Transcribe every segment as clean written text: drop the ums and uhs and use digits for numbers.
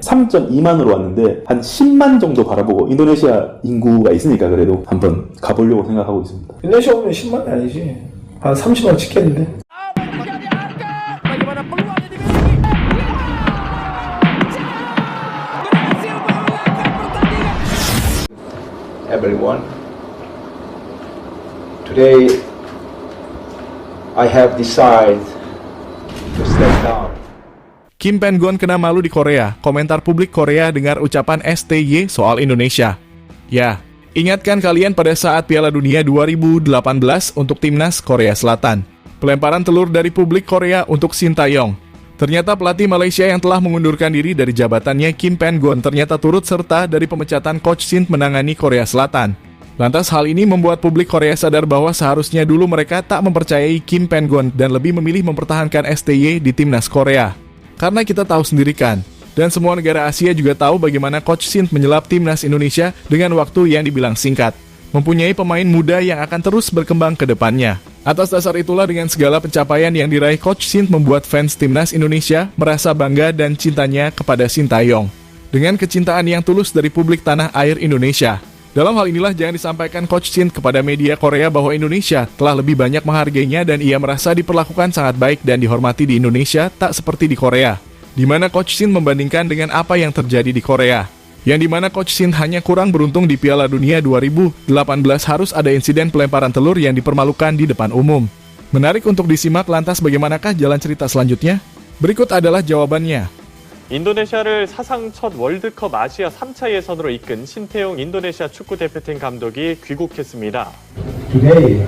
3.2만으로 왔는데 한 10만 정도 바라보고 인도네시아 인구가 있으니까 그래도 한번 가보려고 생각하고 있습니다. 인도네시아 오면 10만이 아니지. 한 30만 찍겠는데? Everyone, today I have decided to step down. Kim Pan-gon kena malu di Korea. Komentar publik Korea dengar ucapan STY soal Indonesia. Ya, ingatkan kalian pada saat Piala Dunia 2018 untuk timnas Korea Selatan. Pelemparan telur dari publik Korea untuk Shin Tae-yong. Ternyata pelatih Malaysia yang telah mengundurkan diri dari jabatannya Kim Pan-gon ternyata turut serta dari pemecatan Coach Shin menangani Korea Selatan. Lantas hal ini membuat publik Korea sadar bahwa seharusnya dulu mereka tak mempercayai Kim Pan-gon dan lebih memilih mempertahankan STY di timnas Korea. Karena kita tahu sendiri kan, dan semua negara Asia juga tahu bagaimana Coach Shin menyelap timnas Indonesia dengan waktu yang dibilang singkat. Mempunyai pemain muda yang akan terus berkembang ke depannya. Atas dasar itulah dengan segala pencapaian yang diraih Coach Shin membuat fans timnas Indonesia merasa bangga dan cintanya kepada Shin Tae-yong. Dengan kecintaan yang tulus dari publik tanah air Indonesia. Dalam hal inilah jangan disampaikan Coach Shin kepada media Korea bahwa Indonesia telah lebih banyak menghargainya dan ia merasa diperlakukan sangat baik dan dihormati di Indonesia tak seperti di Korea. Di mana Coach Shin membandingkan dengan apa yang terjadi di Korea. Yang dimana Coach Shin hanya kurang beruntung di Piala Dunia 2018 harus ada insiden pelemparan telur yang dipermalukan di depan umum. Menarik untuk disimak, lantas bagaimanakah jalan cerita selanjutnya? Berikut adalah jawabannya. 인도네시아를 사상 첫 월드컵 아시아 3차 예선으로 이끈 신태용 인도네시아 축구대표팀 감독이 귀국했습니다. Today,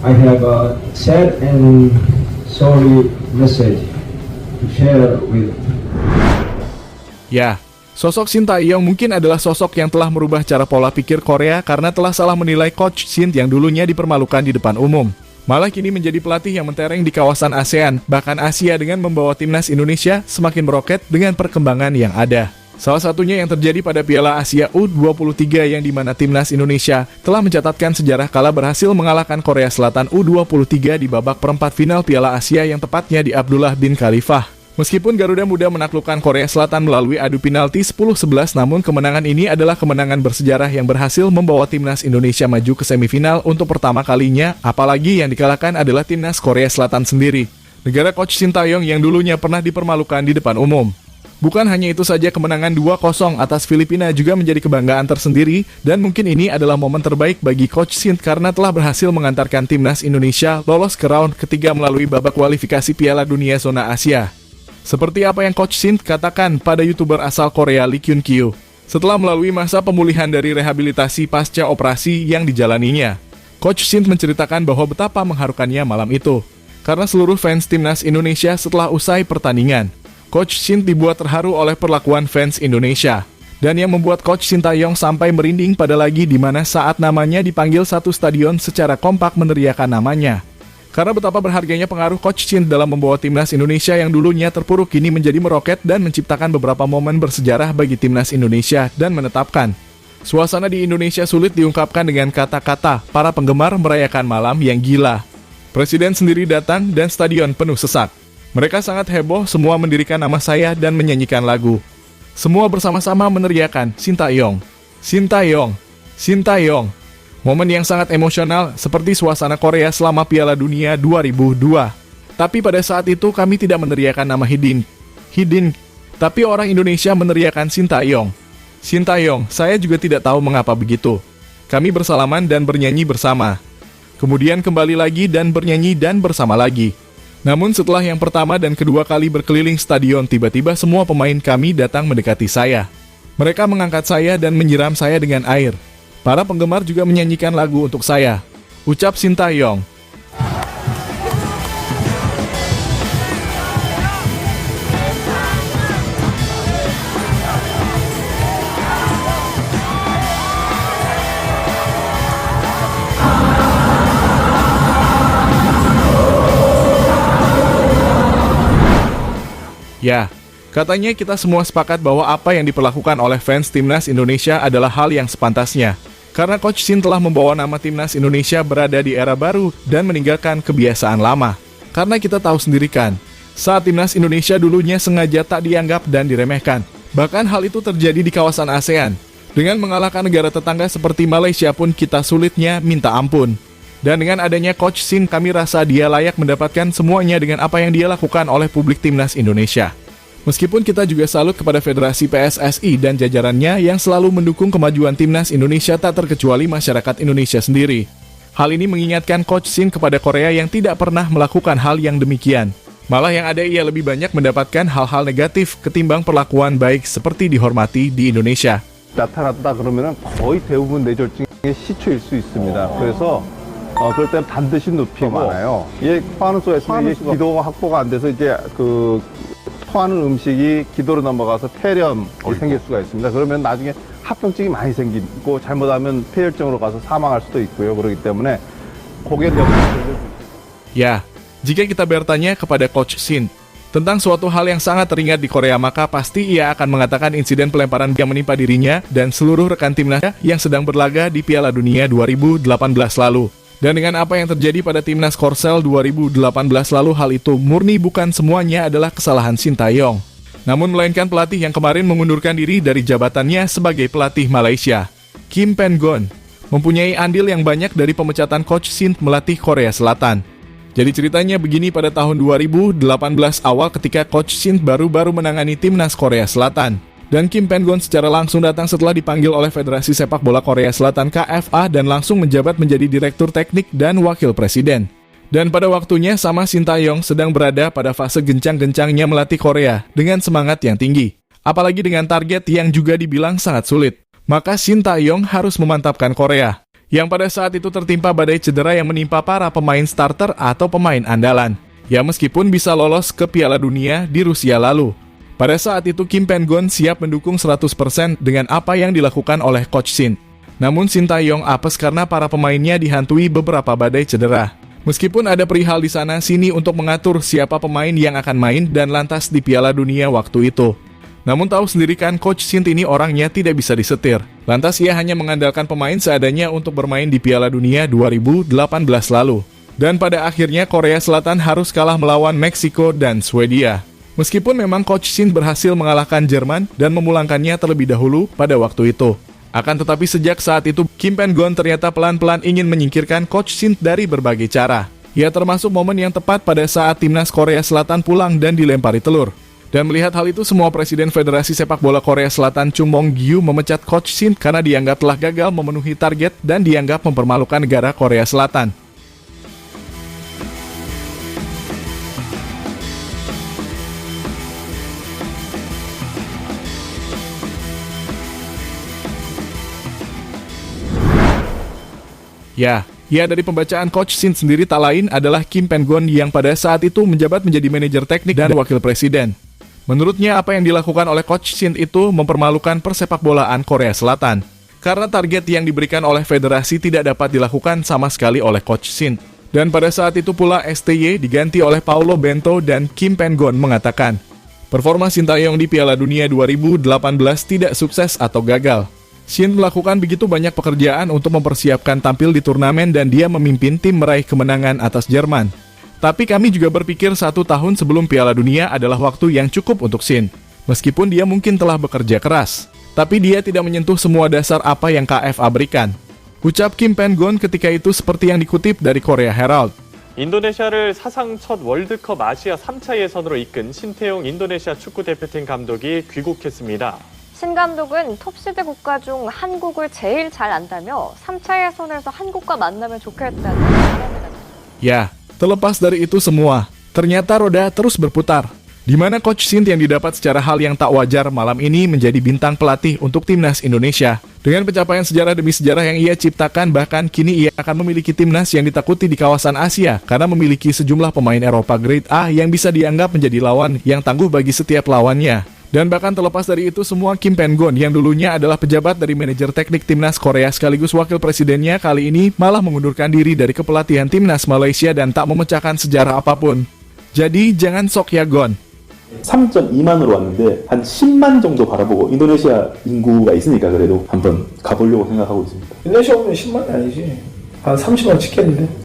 I have a sad and sorry message to share with. Ya, sosok Shin Tae-yong mungkin adalah sosok yang telah merubah cara pola pikir Korea karena telah salah menilai Coach Shin yang dulunya dipermalukan di depan umum. Malah kini menjadi pelatih yang mentereng di kawasan ASEAN, bahkan Asia dengan membawa timnas Indonesia semakin meroket dengan perkembangan yang ada. Salah satunya yang terjadi pada Piala Asia U23 yang dimana timnas Indonesia telah mencatatkan sejarah kala berhasil mengalahkan Korea Selatan U23 di babak perempat final Piala Asia yang tepatnya di Abdullah bin Khalifah. Meskipun Garuda Muda menaklukkan Korea Selatan melalui adu penalti 10-11, namun kemenangan ini adalah kemenangan bersejarah yang berhasil membawa timnas Indonesia maju ke semifinal untuk pertama kalinya, apalagi yang dikalahkan adalah timnas Korea Selatan sendiri. Negara Coach Shin Tae-yong yang dulunya pernah dipermalukan di depan umum. Bukan hanya itu saja, kemenangan 2-0 atas Filipina juga menjadi kebanggaan tersendiri, dan mungkin ini adalah momen terbaik bagi Coach Shin karena telah berhasil mengantarkan timnas Indonesia lolos ke round ketiga melalui babak kualifikasi Piala Dunia Zona Asia. Seperti apa yang Coach Shin katakan pada YouTuber asal Korea Lee Kyun-kyu, setelah melalui masa pemulihan dari rehabilitasi pasca operasi yang dijalaninya. Coach Shin menceritakan bahwa betapa mengharukannya malam itu, karena seluruh fans timnas Indonesia setelah usai pertandingan. Coach Shin dibuat terharu oleh perlakuan fans Indonesia, dan yang membuat Coach Shin Tae-yong sampai merinding pada lagi di mana saat namanya dipanggil satu stadion secara kompak meneriakan namanya. Karena betapa berharganya pengaruh Coach Shin dalam membawa timnas Indonesia yang dulunya terpuruk kini menjadi meroket dan menciptakan beberapa momen bersejarah bagi timnas Indonesia dan menetapkan. Suasana di Indonesia sulit diungkapkan dengan kata-kata, para penggemar merayakan malam yang gila. Presiden sendiri datang dan stadion penuh sesak. Mereka sangat heboh, semua mendirikan nama saya dan menyanyikan lagu. Semua bersama-sama meneriakan, Shin Tae-yong, Shin Tae-yong, Shin Tae-yong. Momen yang sangat emosional seperti suasana Korea selama Piala Dunia 2002. Tapi pada saat itu kami tidak meneriakan nama Hidin, tapi orang Indonesia meneriakan Shin Tae-yong. Shin Tae-yong, saya juga tidak tahu mengapa begitu. Kami bersalaman dan bernyanyi bersama. Kemudian kembali lagi dan bernyanyi dan bersama lagi. Namun setelah yang pertama dan kedua kali berkeliling stadion, tiba-tiba semua pemain kami datang mendekati saya. Mereka mengangkat saya dan menyiram saya dengan air. Para penggemar juga menyanyikan lagu untuk saya. Ucap Shin Tae-yong. Ya, katanya kita semua sepakat bahwa apa yang diperlakukan oleh fans timnas Indonesia adalah hal yang sepantasnya. Karena Coach Shin telah membawa nama timnas Indonesia berada di era baru dan meninggalkan kebiasaan lama. Karena kita tahu sendiri kan, saat timnas Indonesia dulunya sengaja tak dianggap dan diremehkan. Bahkan hal itu terjadi di kawasan ASEAN. Dengan mengalahkan negara tetangga seperti Malaysia pun kita sulitnya minta ampun. Dan dengan adanya Coach Shin, kami rasa dia layak mendapatkan semuanya dengan apa yang dia lakukan oleh publik timnas Indonesia. Meskipun kita juga salut kepada Federasi PSSI dan jajarannya yang selalu mendukung kemajuan timnas Indonesia tak terkecuali masyarakat Indonesia sendiri. Hal ini mengingatkan Coach Shin kepada Korea yang tidak pernah melakukan hal yang demikian. Malah yang ada ia lebih banyak mendapatkan hal-hal negatif ketimbang perlakuan baik seperti dihormati di Indonesia. 나타났다 그러면은 거의 대부분 뇌졸중의 시초일 수 있습니다. 그래서 그럴 때는 반드시 눕히고 많아요. 예, 토하는 수가 있으면 이게 기도 확보가 안 돼서 이제 그 토하는 음식이 기도로 넘어가서 폐렴이 생길 수가 있습니다. 그러면 나중에 합병증이 많이 생기고 잘못하면 폐혈증으로 가서 사망할 수도 있고요. 그렇기 때문에 고객 역량을 Ya, jika kita bertanya kepada Coach Shin tentang suatu hal yang sangat teringat di Korea, maka pasti ia akan mengatakan insiden pelemparan yang menimpa dirinya dan seluruh rekan timnas yang sedang berlaga di Piala Dunia 2018 lalu. Dan dengan apa yang terjadi pada timnas Korsel 2018 lalu, hal itu murni bukan semuanya adalah kesalahan Shin Tae-yong. Namun melainkan pelatih yang kemarin mengundurkan diri dari jabatannya sebagai pelatih Malaysia. Kim Pen-gon mempunyai andil yang banyak dari pemecatan Coach Shin melatih Korea Selatan. Jadi ceritanya begini, pada tahun 2018 awal ketika Coach Shin baru-baru menangani timnas Korea Selatan. Dan Kim Pen-gon secara langsung datang setelah dipanggil oleh Federasi Sepak Bola Korea Selatan KFA dan langsung menjabat menjadi Direktur Teknik dan Wakil Presiden. Dan pada waktunya sama Shin Tae-yong sedang berada pada fase gencang-gencangnya melatih Korea dengan semangat yang tinggi. Apalagi dengan target yang juga dibilang sangat sulit. Maka Shin Tae-yong harus memantapkan Korea, yang pada saat itu tertimpa badai cedera yang menimpa para pemain starter atau pemain andalan. Ya, meskipun bisa lolos ke Piala Dunia di Rusia lalu. Pada saat itu Kim Pen-gon siap mendukung 100% dengan apa yang dilakukan oleh Coach Shin. Namun Shin Tae-yong apes karena para pemainnya dihantui beberapa badai cedera. Meskipun ada perihal di sana sini untuk mengatur siapa pemain yang akan main dan lantas di Piala Dunia waktu itu. Namun tahu sendiri kan Coach Shin ini orangnya tidak bisa disetir. Lantas ia hanya mengandalkan pemain seadanya untuk bermain di Piala Dunia 2018 lalu. Dan pada akhirnya Korea Selatan harus kalah melawan Meksiko dan Swedia. Meskipun memang Coach Shin berhasil mengalahkan Jerman dan memulangkannya terlebih dahulu pada waktu itu. Akan tetapi sejak saat itu Kim Pen-gon ternyata pelan-pelan ingin menyingkirkan Coach Shin dari berbagai cara. Ya, termasuk momen yang tepat pada saat timnas Korea Selatan pulang dan dilempari telur. Dan melihat hal itu, semua Presiden Federasi Sepak Bola Korea Selatan Chung Mong-gyu memecat Coach Shin karena dianggap telah gagal memenuhi target dan dianggap mempermalukan negara Korea Selatan. Ya, dari pembacaan Coach Shin sendiri tak lain adalah Kim Pen-gon yang pada saat itu menjabat menjadi manajer teknik dan wakil presiden. Menurutnya apa yang dilakukan oleh Coach Shin itu mempermalukan persepakbolaan Korea Selatan. Karena target yang diberikan oleh federasi tidak dapat dilakukan sama sekali oleh Coach Shin. Dan pada saat itu pula STY diganti oleh Paulo Bento dan Kim Pen-gon mengatakan, performa Shin Tae-yong di Piala Dunia 2018 tidak sukses atau gagal. Shin melakukan begitu banyak pekerjaan untuk mempersiapkan tampil di turnamen dan dia memimpin tim meraih kemenangan atas Jerman. Tapi kami juga berpikir 1 tahun sebelum Piala Dunia adalah waktu yang cukup untuk Shin. Meskipun dia mungkin telah bekerja keras, tapi dia tidak menyentuh semua dasar apa yang KFA berikan. Ucap Kim Pen-gon ketika itu seperti yang dikutip dari Korea Herald. 인도네시아를 사상 첫 월드컵 아시아 3차 예선으로 이끈 신태용 인도네시아 축구대표팀 감독이 귀국했습니다. 신 감독은 톱시드 국가 중 한국을 제일 잘 안다며 3차 예선에서 한국과 만나면 좋겠다는 바람을 Ya, terlepas dari itu semua, ternyata roda terus berputar. Di mana Coach Shin yang didapat secara hal yang tak wajar malam ini menjadi bintang pelatih untuk timnas Indonesia. Dengan pencapaian sejarah demi sejarah yang ia ciptakan, bahkan kini ia akan memiliki timnas yang ditakuti di kawasan Asia karena memiliki sejumlah pemain Eropa Grade A yang bisa dianggap menjadi lawan yang tangguh bagi setiap lawannya. Dan bahkan terlepas dari itu semua, Kim Pen-gon yang dulunya adalah pejabat dari manajer teknik timnas Korea sekaligus wakil presidennya kali ini malah mengundurkan diri dari kepelatihan timnas Malaysia dan tak memecahkan sejarah apapun. Jadi jangan sok ya gon. 3.2만으로 왔는데 한 10만 정도 바라보고, 인도네시아 인구가 있으니까 그래도 한번 가보려고 생각하고 있습니다. 인도네시아 오면 10만이 아니지. 한 30만 찍겠는데.